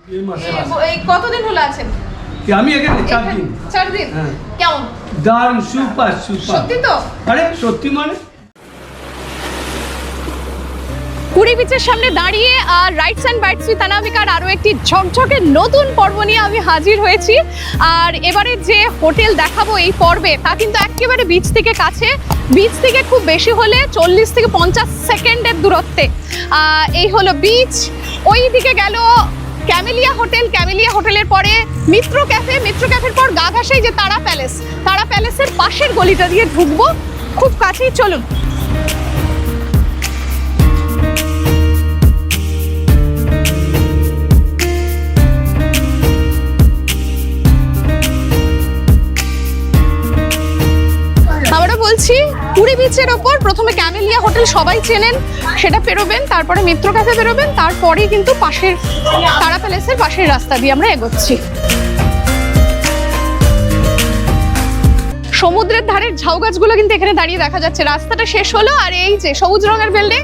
এই কতদিন হলো আছেন? আমি এখানে 4 দিন। 4 দিন? হ্যাঁ। কেমন? দারুণ, সুপার সুপার। সত্যি তো? আরে সত্যি মানে পুরী বিচের সামনে দাঁড়িয়ে আর রাইটস অ্যান্ড বাইটস উইথ অনামিকার আরও একটি ঝকঝকে নতুন পর্ব নিয়ে আমি হাজির হয়েছি। আর এবারে যে হোটেল দেখাবো এই পর্বে তা কিন্তু একেবারে বিচ থেকে কাছে, বিচ থেকে খুব বেশি হলে 40 থেকে 50 সেকেন্ডের দূরত্বে। এই হলো বিচ। ওই দিকে গেল ক্যামেলিয়া হোটেল, ক্যামেলিয়া হোটেলের পরে মিত্র ক্যাফে, মিত্র ক্যাফের পর গা ঘাসাই যে তারা প্যালেস, তারা প্যালেসের পাশের গলিটা দিয়ে ঢুকবো, খুব কাছেই। চলুন। আমরা বলছি পুরী বিচের ওপর প্রথমে ক্যামেলিয়া হোটেল সবাই চেনেন, সেটা পেরোবেন, তারপরে মিত্র ক্যাফে বেরোবেন, তারপরেই কিন্তু পাশের তারা প্যালেসের পাশের রাস্তা দিয়ে আমরা এগোচ্ছি। সমুদ্রের ধারের ঝাউ গাছগুলো কিন্তু এখানে দাঁড়িয়ে দেখা যাচ্ছে। রাস্তাটা শেষ হলো আর এই যে সবুজ রঙের বিল্ডিং,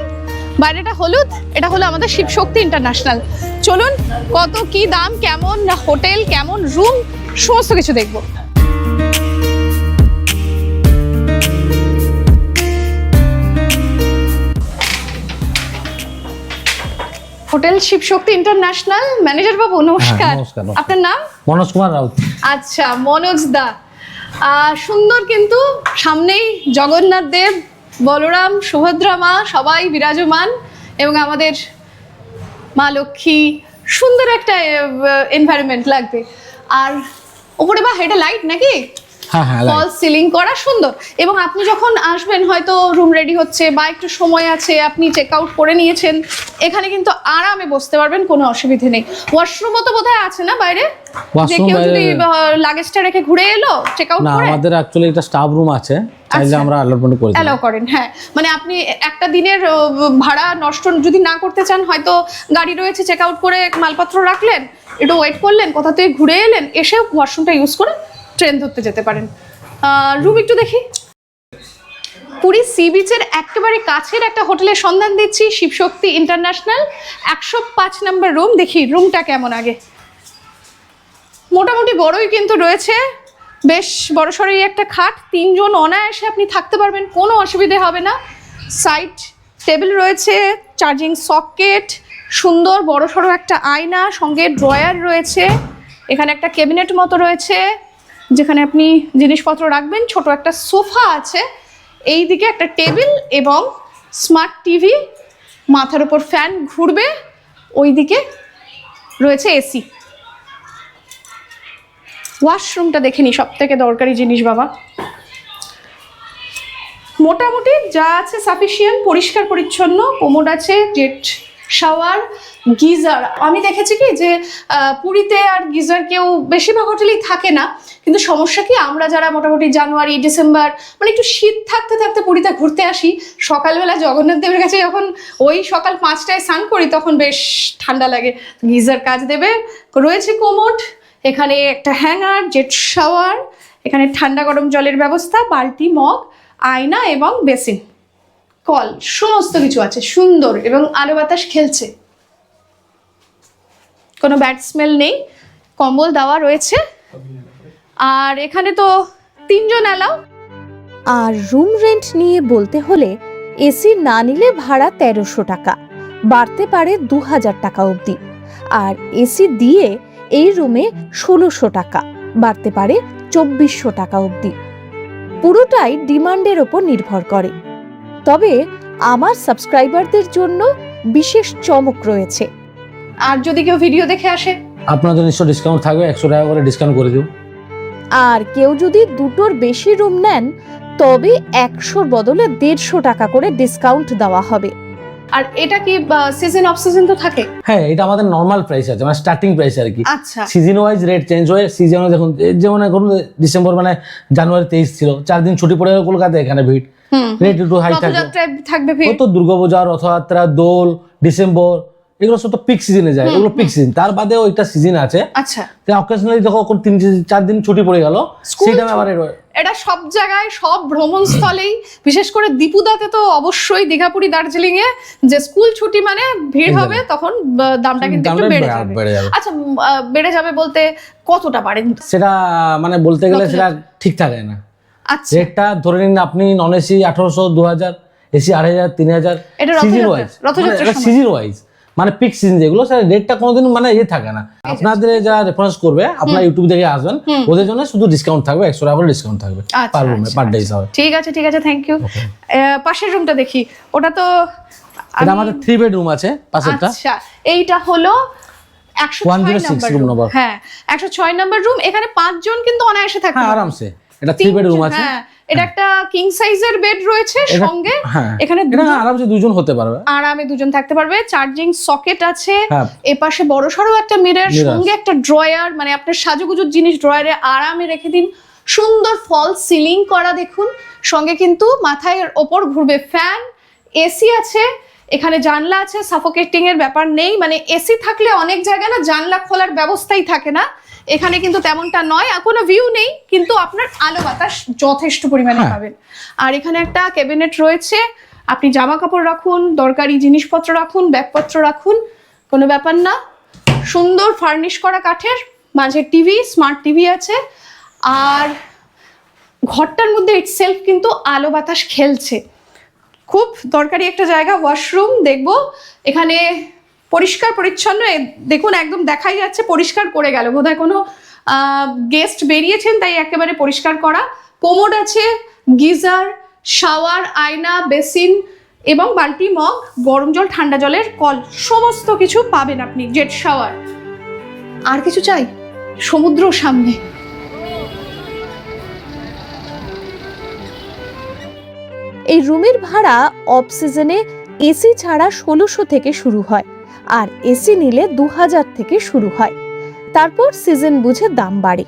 বাইরেটা হলুদ, এটা হলো আমাদের শিবশক্তি ইন্টারন্যাশনাল। চলুন, কত কি দাম, কেমন হোটেল, কেমন রুম, সমস্ত কিছু দেখবো। হোটেল শিবশক্তি ইন্টারন্যাশনাল ম্যানেজার বাবু, নমস্কার। আপনার নাম? মনোজ কুমার রাউত। আচ্ছা, মনোজ দা। সুন্দর, কিন্তু সামনেই জগন্নাথ দেব, বলরাম, সুভদ্রা মা সবাই বিরাজমান এবং আমাদের মা লক্ষ্মী। সুন্দর একটা এনভায়রনমেন্ট লাগবে। আর উপরে বা হেডে লাইট নাকি? হ্যাঁ হ্যাঁ, ফল সিলিং করা, সুন্দর। এবং আপনি যখন আসবেন হয়তো রুম রেডি হচ্ছে বা একটু সময় আছে, আপনি চেক আউট করে নিয়েছেন, এখানে কিন্তু আরামে বসতে পারবেন, কোনো অসুবিধা নেই। ওয়াশরুমও তো বোধহয় আছে না বাইরে, যে কেউ যদি লাগেজটা রেখে ঘুরে এলো চেক আউট করে? না, আমাদের অ্যাকচুয়ালি একটা স্টাফ রুম আছে, চাইলে আমরা অ্যালটমেন্ট করে দিই। অ্যালাউ করেন? হ্যাঁ, মানে আপনি একটা দিনের ভাড়া নষ্ট যদি না করতে চান, হয়তো গাড়ি রয়েছে, চেক আউট করে মালপত্র রাখলেন, একটু ওয়েট করলেন, কোথা থেকে ঘুরে এলেন, এসে ওয়াশরুমটা ইউজ করে ট্রেন ধরতে যেতে পারেন। রুম একটু দেখি। পুরী সি বিচের একেবারে কাছের একটা হোটেলের সন্ধান দিচ্ছি, শিবশক্তি ইন্টারন্যাশনাল, 105 নম্বর রুম। দেখি রুমটা কেমন আগে। মোটামুটি বড়ই কিন্তু রয়েছে, বেশ বড়সড়ই একটা খাট, 3 জন অনায়াসে আপনি থাকতে পারবেন, কোনো অসুবিধে হবে না। সাইড টেবিল রয়েছে, চার্জিং সকেট, সুন্দর বড়সড় একটা আয়না, সঙ্গে ড্রয়ার রয়েছে, এখানে একটা ক্যাবিনেট মতো রয়েছে যেখানে আপনি জিনিসপত্র রাখবেন, ছোট একটা সোফা আছে, এই দিকে একটা টেবিল এবং স্মার্ট টিভি, মাথার উপর ফ্যান ঘুরবে, ওই দিকে রয়েছে এসি। ওয়াশরুমটা দেখে নি, সব থেকে দরকারি জিনিস বাবা। মোটামুটি যা আছে সাফিসিয়েন্ট, পরিষ্কার পরিচ্ছন্ন, কোমোড আছে, জেট শাওয়ার, গিজার। আমি দেখেছি কি যে পুরীতে আর গিজার কেউ বেশিরভাগ হোটেলেই থাকে না, কিন্তু সমস্যা কি, আমরা যারা মোটামুটি জানুয়ারি ডিসেম্বর মানে একটু শীত থাকতে থাকতে পুরীতে ঘুরতে আসি, সকালবেলা জগন্নাথ দেবের কাছে যখন ওই সকাল 5টায় স্নান করি তখন বেশ ঠান্ডা লাগে। গিজার কাজ দেবে, রয়েছে কোমোড, এখানে একটা হ্যাঙ্গার, জেট শাওয়ার, এখানে ঠান্ডা গরম জলের ব্যবস্থা, বালতি, মগ, আয়না এবং বেসিন, কল, সমস্ত কিছু আছে, সুন্দর এবং আলো বাতাস খেলছে, কোনো ব্যাড স্মেল নেই, কম্বল দেওয়া রয়েছে। আর এখানে তো 3 জন অ্যালাউ। আর রুম রেন্ট নিয়ে বলতে হলে এসি না নিলে ভাড়া 1300 টাকা, বাড়তে পারে 2000 টাকা অবধি। আর এসি দিয়ে এই রুমে 1600 টাকা, বাড়তে পারে 2400 টাকা অবধি। পুরোটাই ডিমান্ডের ওপর নির্ভর করে। তবে আমার সাবস্ক্রাইবারদের জন্য বিশেষ চমক রয়েছে। আর যদি কেউ ভিডিও দেখে আসে, আপনাদের নিশ্চয় ডিসকাউন্ট থাকবে, 100 টাকা করে ডিসকাউন্ট করে দেব। আর কেউ যদি 2টোর বেশি রুম নেন তবে 100 বদলে 150 টাকা করে ডিসকাউন্ট দেওয়া হবে। আর এটা কি সিজন অফ সিজন তো থাকে? হ্যাঁ, এটা আমাদের নরমাল প্রাইস আছে, মানে স্টার্টিং প্রাইস আর কি। আচ্ছা, সিজন ওয়াইজ রেট চেঞ্জ হয়। সিজনে দেখুন, যেমন এখন ডিসেম্বর মানে জানুয়ারি 23 ছিল, 4 দিন ছুটি পড়ে গেল কলকাতায়, এখানে ভিড়, রেট একটু হাই থাকবে। তো দুর্গাপূজা, রথযাত্রা, দোল, ডিসেম্বর, এগুলো সব তো পিক সিজনে যায়, এগুলো পিক সিজন। তার বাদেও একটা সিজন আছে। আচ্ছা, অকেশনালি দেখো 3-4 দিন ছুটি পড়ে গেল, সেই টাইমে আবার এটা সব জায়গায়, সব ভ্রমণস্থলেই, বিশেষ করে দীপুদাতে তো অবশ্যই, দীঘাপুরি দার্জিলিং এ যে স্কুল ছুটি মানে ভিড় হবে, তখন দামটা কিন্তু একটু বেড়ে যাবে। আচ্ছা, বেড়ে যাবে বলতে কতটা বাড়ে? সেটা মানে বলতে গেলে সেটা ঠিক থাকে না। আচ্ছা, রেটটা ধরে নিন আপনি নন এসি 1800, 2000, এসি 8000, 3000, এটা সিজন ওয়াইজ, রথযাত্রার সময়। সিজন ওয়াইজ, মানে পিক সিজন যেগুলো, সেটা রেটটা কোনোদিন মানে থাকে না। আপনাদের যারা রেফারেন্স করবে, আপনারা ইউটিউব থেকে আসবেন, ওদের জন্য শুধু ডিসকাউন্ট থাকবে, 100 টাকা করে ডিসকাউন্ট থাকবে পার রুমে, পার ডে হিসাবে। ঠিক আছে, ঠিক আছে, থ্যাংক ইউ। পাশের রুমটা দেখি, ওটা তো এটা আমাদের 3 বেডরুম আছে পাশেরটা। আচ্ছা, এইটা হলো 106 রুম নম্বর। নম্বর। হ্যাঁ, 106 নম্বর রুম। এখানে 5 জন কিন্তু অনায়াসে থাকতে হ্যাঁ, পারবে। আরামসে। এটা 3 বেডরুম আছে। হ্যাঁ, এটা একটা কিং সাইজের বেড রয়েছে সঙ্গে। হ্যাঁ, এখানে এটা আরামসে দুজন হতে পারবে, আরামে দুজন থাকতে পারবে। চার্জিং সকেট আছে, হ্যাঁ। এপাশে বড়সড় একটা মিরর, সঙ্গে একটা ড্রয়ার, মানে আপনার সাজুগুজুর জিনিস ড্রয়ারে আরামে রেখে দিন। সুন্দর ফল সিলিং করা দেখুন, সঙ্গে কিন্তু মাথায় ওপর ঘুরবে ফ্যান, এসি আছে, এখানে জানলা আছে, সাফোকেটিং এর ব্যাপার নেই। মানে এসি থাকলে অনেক জায়গায় না জানলা খোলার ব্যবস্থাই থাকে না, এখানে কিন্তু তেমনটা নয়। কোনো ভিউ নেই, কিন্তু আপনার আলো বাতাস যথেষ্ট পরিমাণে পাবেন। আর এখানে একটা ক্যাবিনেট রয়েছে, আপনি জামা কাপড় রাখুন, দরকারি জিনিসপত্র রাখুন, ব্যাগপত্র রাখুন, কোনো ব্যাপার না। সুন্দর ফার্নিশ করা কাঠের, মাঝে টিভি, স্মার্ট টিভি আছে। আর ঘরটার মধ্যে ইটসেলফ কিন্তু আলো বাতাস খেলছে। খুব দরকারি একটা জায়গা। ওয়াশরুম দেখবো, এখানে পরিষ্কার পরিচ্ছন্ন, দেখুন একদম দেখাই যাচ্ছে পরিষ্কার করে গেল, বোধহয় কোনো গেস্ট বেরিয়েছেন তাই একেবারে পরিষ্কার করা। কোমোড আছে, গিজার, শাওয়ার, আয়না, বেসিন এবং বালতি, মগ, গরম জল, ঠান্ডা জলের কল, সমস্ত কিছু পাবেন আপনি। Jet shower. আর কিছু চাই? সমুদ্র সামনে। এই রুমের ভাড়া অফ সিজনে এসি ছাড়া 1600 থেকে শুরু হয়, আর এসি নিলে 2000 থেকে শুরু হয়। তারপর সিজন বুঝে দাম বাড়ে।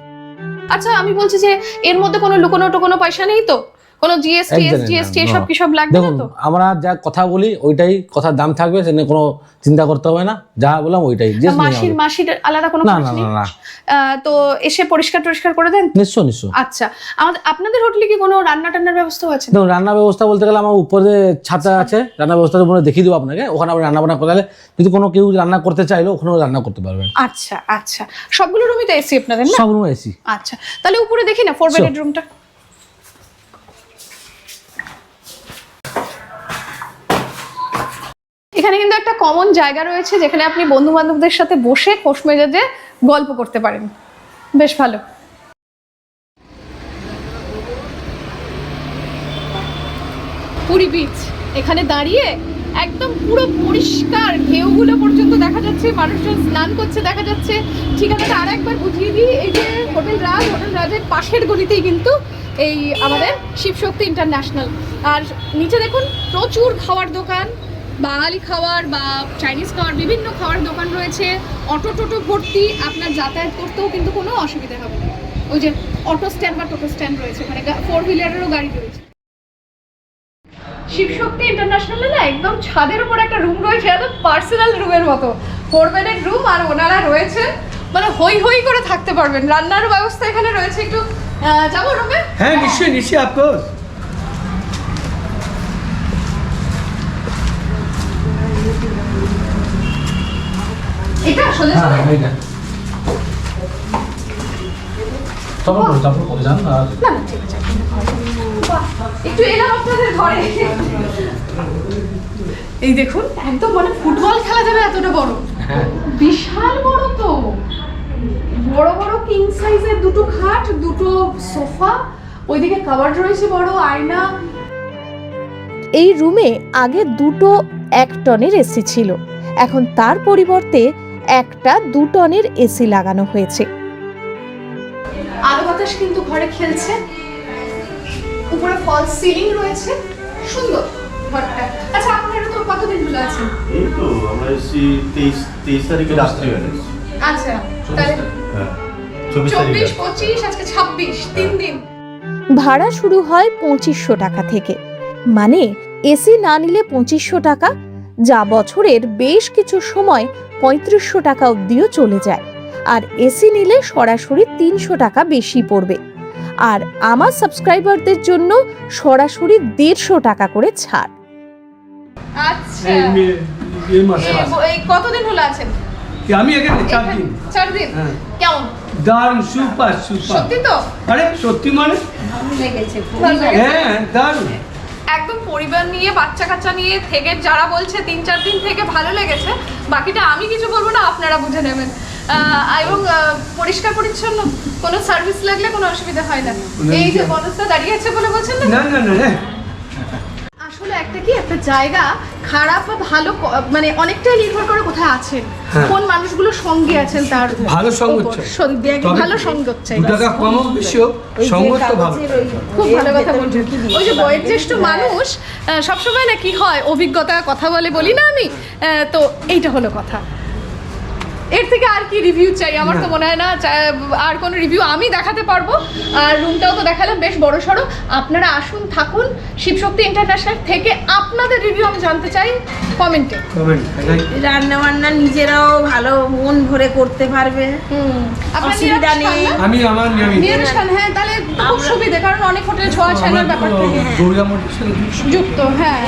আচ্ছা, আমি বলছি যে এর মধ্যে কোনো লুকোনো টোকোনো পয়সা নেই তো? কোনো জিএসটি, এসজিএসটি এসব কি সব লাগবে না দেখুন, তো? আমরা যা কথা বলি ওইটাই কথার দাম থাকবে, সেটা কোনো চিন্তা করতে হবে না। যা বললাম ওইটাই। মাসির আলাদা কোনো না খরচ না নেই? না না, তো এসে পরিষ্কার করে দেন? নিশ্চয় নিশ্চয়। আচ্ছা, আপনাদের হোটেলে কি কোনো রান্না টান্নার ব্যবস্থা আছে? দেখুন, রান্নার ব্যবস্থা বলতে গেলে আমার উপরে ছাতা আছে, রান্নার ব্যবস্থা উপরে দেখিয়ে দেবো আপনাকে, ওখানে আপনি রান্না বান্না করলে, যদি কোনো কেউ রান্না করতে চাইলে ওখানেও রান্না করতে পারবেন। আচ্ছা আচ্ছা, সবগুলো রুমই তো এসি আপনাদের না? সব রুমে এসি। আচ্ছা, তাহলে উপরে দেখি না 4 বেডের রুমটা। এখানে কিন্তু একটা কমন জায়গা রয়েছে, যেখানে আপনি বন্ধু বান্ধবদের সাথে বসে খোশ মেজাজে গল্প করতে পারেন, বেশ ভালো। পুরী বিচ, এখানে দাঁড়িয়ে একদম পুরো পরিষ্কার ঢেউগুলো পর্যন্ত দেখা যাচ্ছে, মানুষজন স্নান করছে দেখা যাচ্ছে। ঠিকানাটা আর একবার বুঝিয়ে দিই, এই যে হোটেল রাজের পাশের গলিতেই কিন্তু এই আমাদের শিবশক্তি ইন্টারন্যাশনাল। আর নিচে দেখুন প্রচুর খাওয়ার দোকান, বাঙালি খাবার বা চাইনিজ খাবার, বিভিন্ন খাওয়ার দোকান রয়েছে। অটো টোটো ভর্তি, আপনার যাতায়াত করতেও কিন্তু কোনো অসুবিধা হবে না। ওই যে অটো স্ট্যান্ড বা টোটো স্ট্যান্ড রয়েছে, ওখানে 4 হুইলারেরও গাড়ি রয়েছে। শিবশক্তি ইন্টারন্যাশনালে না একদম ছাদের উপর একটা রুম রয়েছে, একদম পার্সোনাল রুমের মতো, 4 বেডের রুম। আর ওনারা রয়েছে, মানে হই হই করে থাকতে পারবেন। রান্নার ব্যবস্থা এখানে রয়েছে। একটু যাবো রুমে? হ্যাঁ, নিশ্চয়ই নিশ্চয়ই, অফকোর্স। এটা সোজা সোজা? না না, ঠিক আছে। বাহ, একটু এলাম আপনাদের ঘরে। এই দেখুন, একদম মানে ফুটবল খেলা যাবে এতটা বড়, বিশাল বড় তো। বড় বড় কিং সাইজের দুটো খাট, দুটো সোফা, ওইদিকে কাভার্ড রয়েছে, বড় আয়না। এই রুমে আগে দুটো 1 টনের এসি ছিল, এখন তার পরিবর্তে একটা 2 টনের এসি লাগানো হয়েছে। আলো বাতাস কিন্তু ঘরে খেলছে, উপরে ফল সিলিং রয়েছে, সুন্দর ঘরটা। আচ্ছা, আপনারা তো কতদিন হলো আছেন? এই তো আমরা এসেছি 23 তারিখে রাত্রি বেলা। আচ্ছা, তাহলে হ্যাঁ, 24 তারিখে। 24, 25, আজকে 26, 3 দিন। ভাড়া শুরু হয় 2500 টাকা থেকে, মানে এসি না নিলে 2500 টাকা, যা বছরের বেশ কিছু সময় 3500 টাকা অবধিও চলে যায়। আর এসি নিলে সরাসরি 300 টাকা বেশি পড়বে। আর আমার সাবস্ক্রাইবারদের জন্য সরাসরি 150 টাকা করে ছাড়। আচ্ছা এই মাসে এই কতদিন হলো আছেন আমি এখানে 4 দিন 4 দিন হ্যাঁ। কেমন দারুণ সুপার সুপার সত্যি তো আরে সত্যি মানে ভালো লেগেছে? হ্যাঁ দারুণ একদম পরিবার নিয়ে বাচ্চা কাচ্চা নিয়ে থেকে যারা বলছে 3-4 দিন থেকে ভালো লেগেছে, বাকিটা আমি কিছু বলবো না, আপনারা বুঝে নেবেন। এবং পরিষ্কার পরিচ্ছন্ন, কোনো সার্ভিস লাগলে কোনো অসুবিধা হয় না। এই যে বনসটা দাঁড়িয়ে আছে বলে বলছেন না, না না না আসলে একটা জায়গা খারাপ বা ভালো মানে অনেকটাই নির্ভর করে কোথায় আছেন, কোন মানুষগুলো সঙ্গে আছেন তার ভালো সঙ্গ উপর। চাই। ভালো সঙ্গ চাই, 2 টাকা কম হোক বেশি হোক সঙ্গ তো ভালো। খুব ভালো কথা বলছেন। ওই যে বয়োজ্যেষ্ঠ মানুষ সবসময় না কি হয়, অভিজ্ঞতা কথা বলি না আমি, তো এইটা হলো কথা। এর থেকে আর কি রিভিউ চাই? আমার তো মনে হয় না আর কোনো রিভিউ আমি দেখাতে পারবো। আর রুমটাও তো দেখালাম বেশ বড় সড়ো। আপনারা আসুন, থাকুন শিবশক্তি ইন্টারন্যাশনাল থেকে। আপনাদের রিভিউ আমি জানতে চাই কমেন্টে। রান্না বান্না নিজেরাও ভালো মন ভরে করতে পারবে, আপনার অসুবিধা নেই। আমি আমার নিরামিষ খান, হ্যাঁ তাহলে তো খুব সুবিধা, কারণ অনেক হোটেলে ছোঁয়া ছাড়ার ব্যাপার থাকে দুর্গা মঠের সাথে যুক্ত। হ্যাঁ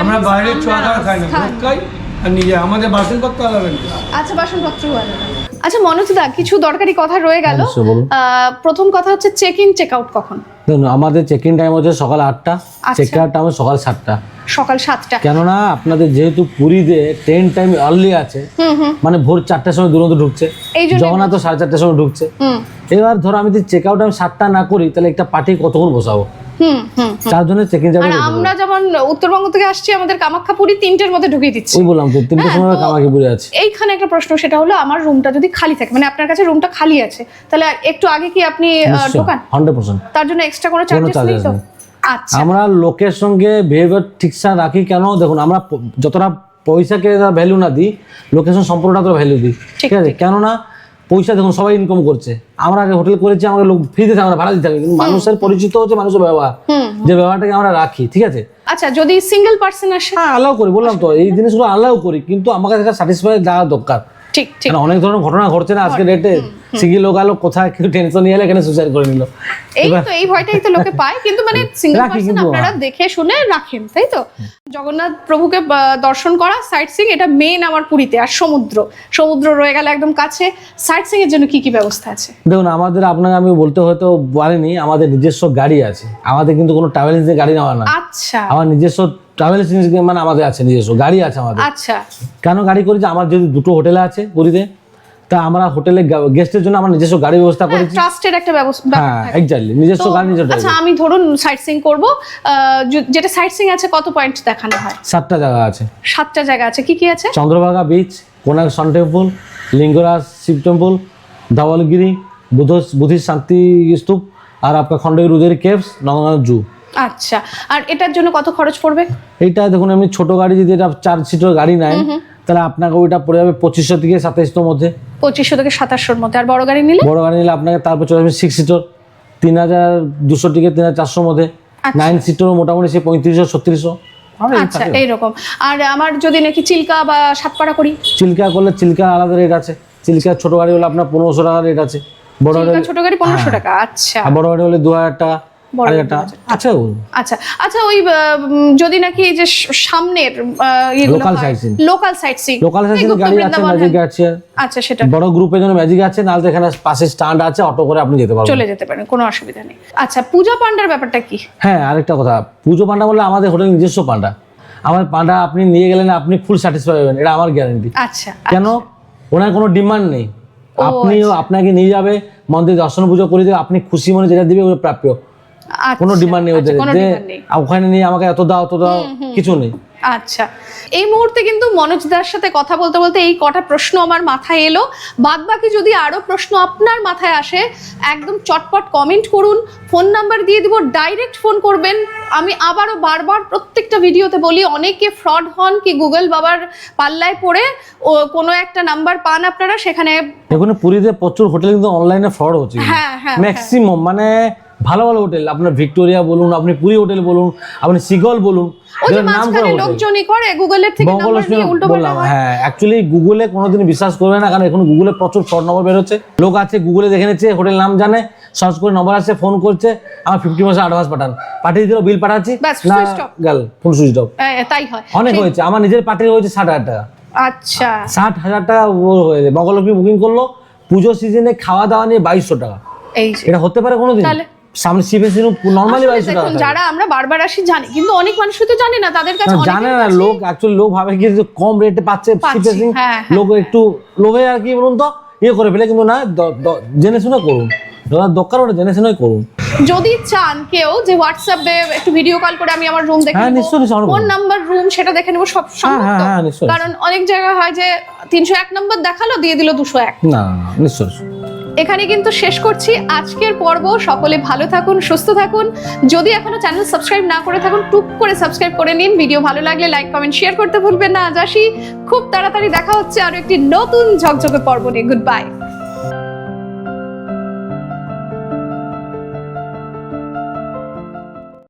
আমরা বাইরে ছোঁয়া খাই না, ভোগ খাই আর নিজে আমাদের বাসন করতে হবে। আচ্ছা বাসনপত্র আলাদা। আচ্ছা মনোজদা, কিছু দরকারি কথা রয়ে গেল। অবশ্যই বলুন। প্রথম কথা হচ্ছে চেক ইন চেক আউট কখন? দেখুন, আমাদের চেক ইন টাইম হচ্ছে সকাল 8টা, আচ্ছা। চেক আউট টাইম সকাল 7টা। সকাল 7টা। কেননা আপনাদের যেহেতু পুরীতে ট্রেন টাইম আর্লি আছে, মানে ভোর 4টার সময় দুরন্ত ঢুকছে, এই জন্য জগন্নাথ 4:30টার সময় ঢুকছে। এবার ধরো আমি যদি চেক আউট আমি 7টা না করি, তাহলে একটা পার্টি কতক্ষণ বসাবো? তার জন্য চেক ইন যাবে। আর আমরা যেমন উত্তরবঙ্গ থেকে আসছি, আমাদের কামাখ্যাপুরি 3টের মধ্যে ঢুকিয়ে দিচ্ছি। ওই বললাম তো 3টের সময় কামাখ্যাপুরে আছে। এইখানে একটা প্রশ্ন, সেটা হলো আমার রুমটা যদি খালি থাকে, মানে আপনার কাছে রুমটা খালি আছে, তাহলে একটু আগে কি আপনি ঢোকান? 100%। তার জন্য এক্সট্রা কোনো চার্জেস নেই তো? আচ্ছা আমরা লোকের সঙ্গে বিহেভিয়ার ঠিকঠাক রাখি। কেন দেখুন, আমরা যতটা পয়সাকে ভ্যালু না দিই, লোকেশন সম্পূর্ণটা তো ভ্যালু দিই, ঠিক আছে? কেননা পয়সা দেখুন সবাই ইনকাম করছে, আমরা আগে হোটেল করেছি, আমাকে লোক ফ্রিতে আমরা ভাড়া দিতে হবে, কিন্তু মানুষের পরিচিত হচ্ছে মানুষের ব্যবহার, যে ব্যবহারটাকে আমরা রাখি, ঠিক আছে? আচ্ছা যদি সিঙ্গেল পার্সন আসে? হ্যাঁ অ্যালাউ করি, বললাম তো এই জিনিসগুলো অ্যালাউ করি, কিন্তু আমাকে স্যাটিসফাই দেওয়া দরকার। ঠিক ঠিক। কারণ অনেক ধরনের ঘটনা ঘটছে না আজকে ডেটে, সিঙ্গেল লোক আলো কোথায় কেউ টেনশন নিয়ে এলে এখানে সুইসাইড করে নিল। এই তো এই ভয়টাই তো লোকে পায়, কিন্তু মানে সিঙ্গেল রাখি পার্সন কিন্তু, আপনারা দেখে শুনে রাখেন, তাই তো? জগন্নাথ প্রভুকে দর্শন করা, সাইট সিং, এটা মেন আমার পুরীতে। আর সমুদ্র রয়ে গেল একদম কাছে। সাইট সিং এর জন্য কি কি ব্যবস্থা আছে? দেখুন, আমাদের আপনাকে আমি বলতে হয়তো পারিনি, আমাদের নিজস্ব গাড়ি আছে, আমাদের কিন্তু কোনো ট্রাভেল এজেন্সি গাড়ি নেওয়া না। আচ্ছা আমার নিজস্ব ট্রাভেল এজেন্সি মানে আমাদের আছে, নিজস্ব গাড়ি আছে আমাদের। আচ্ছা কেন গাড়ি করেছি? আমার যদি 2টো হোটেল আছে পুরীতে, তা আমরা হোটেলে গেস্টের জন্য আমরা নিজস্ব গাড়ি ব্যবস্থা করেছি। ট্রাস্টের একটা ব্যবস্থা হ্যাঁ এক্স্যাক্টলি, নিজস্ব গাড়ি নিজস্ব আচ্ছা আমি ধরুন সাইট সিং করব, যেটা সাইট সিং আছে কত পয়েন্ট দেখানো হয়? 7টা জায়গা আছে। 7টা জায়গা আছে, কি কি আছে? Chandrabhaga beach, Konark sun temple, Lingaraj Shiva temple, Dhauligiri, Buddhist Shanti Stupa, আর আপনার খণ্ডগিরি উদয়গিরি কেভস, নন্দনকানন জু। আচ্ছা, আর এটার জন্য কত খরচ পড়বে? এইটা দেখুন, আমি ছোট গাড়ি যদি এটা 4 সিটের গাড়ি নেয়, তাহলে আপনাকে ওইটা পড়ে যাবে 2500 থেকে 2700 মধ্যে। 2500 থেকে 2700 মধ্যে। আর বড় গাড়ি নিলে? বড় গাড়ি নিলে আপনাকে তারপর চলে আসবে 6 সিটার, 3200 থেকে 3400 মধ্যে। 9 সিটার মোটামুটি সে 3500 3600। আচ্ছা এইরকম। আর আমার যদি নাকি চিল্কা বা সাতপাড়া করি? চিল্কা করলে চিল্কা আলাদা রেট আছে। চিল্কা ছোট গাড়ি হলে আপনার 1500 টাকা রেট আছে। বড় গাড়ি ছোট গাড়ি 1500 টাকা। আচ্ছা। আর বড় গাড়ি হলে 2000 টাকা, 1000 টাকা। আচ্ছা আচ্ছা আচ্ছা। ওই যদি নাকি এই যে সামনের local sight seen, local sight seen গাড়ি আছে, ম্যাজিক আছে। আচ্ছা সেটা বড় গ্রুপের জন্য ম্যাজিক আছে, নাহলে এখানে পাশে স্ট্যান্ড আছে, অটো করে আপনি যেতে পারবেন, চলে যেতে পারেন, কোনো অসুবিধা নেই। আচ্ছা পূজা পান্ডার ব্যাপারটা কি? হ্যাঁ আরেকটা কথা, পুজো পান্ডা বলে আমাদের হোটেল নিজস্ব পান্ডা। আমার পান্ডা আপনি নিয়ে গেলেন, আপনি ফুল স্যাটিসফাই হবেন, এটা আমার গ্যারান্টি। আচ্ছা কেন? ওনার কোনো ডিমান্ড নেই, আপনিও আপনাকে নিয়ে যাবে মন্দির দর্শন পুজো করে দেবে, আপনি খুশি মনে যেটা দিবে ওটা প্রাপ্য। কোনো ডিমান্ড নেই ওদের যে ওখানে নিয়ে আমাকে এত দাও কিছু নেই। আচ্ছা এই মুহূর্তে কিন্তু মনোজদার সাথে কথা বলতে বলতে এই কটা প্রশ্ন আমার মাথায় এলো। বাদ বাকি যদি আরো প্রশ্ন আপনার মাথায় আসে, একদম চটপট কমেন্ট করুন, ফোন নাম্বার দিয়ে দিব, ডাইরেক্ট ফোন করবেন। আমি আবারও বারবার প্রত্যেকটা ভিডিওতে বলি, অনেকে ফ্রড হন কি গুগল বাবার পাল্লায় পড়ে কোনো একটা নাম্বার পান আপনারা, সেখানে দেখুন পুরীতে প্রচুর হোটেল কিন্তু অনলাইনে ফ্রড হচ্ছে। হ্যাঁ হ্যাঁ ম্যাক্সিমাম মানে ভালো ভালো হোটেল, আপনার ভিক্টোরিয়া বলুন, আপনি পুরী হোটেল বলুন, আপনি সিগল বলুন, নাম করা হোটেল লোকজনই করে গুগলের থেকে নাম্বার নিয়ে উল্টো পাল্টা হয়। হ্যাঁ অ্যাকচুয়ালি গুগলে কোনোদিন বিশ্বাস করবে না, কারণ এখন গুগলে প্রচুর ফ্রড নম্বর বের হচ্ছে। লোক আছে গুগলে দেখে নিচ্ছে, হোটেল নাম জানে, সার্চ করে নম্বর আসছে, ফোন করছে, আমার 50% অ্যাডভান্স পাঠান, পাঠিয়ে দিল, বিল পাঠাচ্ছি, ব্যাস, না switched off। গেল, ফোন সুইচ অফ। তাই হয় অনেক হয়েছে, আমার নিজের পার্টির হয়েছে 60,000 টাকা, আচ্ছা 60,000 টাকা হয়ে যায়। মঙ্গলক্ষ্মী বুকিং করলো, পুজো সিজনে খাওয়া দাওয়া নিয়ে 2200 টাকা। এই যে এটা হতে পারে কোনোদিন? তাহলে? সামনে সিপিএসসি নরমালি আসলে 2200 টাকা দেখুন, থাকে। যারা আমরা বারবার আসি জানি, কিন্তু অনেক মানুষ তো জানে না, তাদের কাছে না, জানে না লোক, অ্যাকচুয়ালি লোক ভাবে কি যে কম রেটে পাচ্ছে সিপিএসসি, হ্যাঁ, লোক একটু লোভে আর কি বলুন তো ইয়ে করে ফেলে, কিন্তু না, জেনে শুনে করুন, যারা দরকার ওটা জেনে শুনে করুন। যদি চান কেউ যে হোয়াটসঅ্যাপে একটু ভিডিও কল করে আমি আমার রুম দেখে হ্যাঁ, নেবো, নিশ্চয়ই, নিশ্চয়ই, কোন নাম্বার রুম সেটা দেখে নেবো, সব সম্ভব তো? হ্যাঁ, নিশ্চয়ই। কারণ অনেক জায়গায় হয় যে 301 নম্বর দেখালো, দিয়ে দিল 201। না, নিশ্চয়ই। এখানে কিন্তু শেষ করছি আজকের পর্ব। সকলে ভালো থাকুন, সুস্থ থাকুন। যদি এখনো চ্যানেল সাবস্ক্রাইব না করে থাকুন, টুক করে সাবস্ক্রাইব করে নিন। ভিডিও ভালো লাগলে লাইক, কমেন্ট, শেয়ার করতে ভুলবেন না। আজ আসি, খুব তাড়াতাড়ি দেখা হচ্ছে আরো একটি নতুন ঝকঝকে পর্ব নিয়ে। Good bye.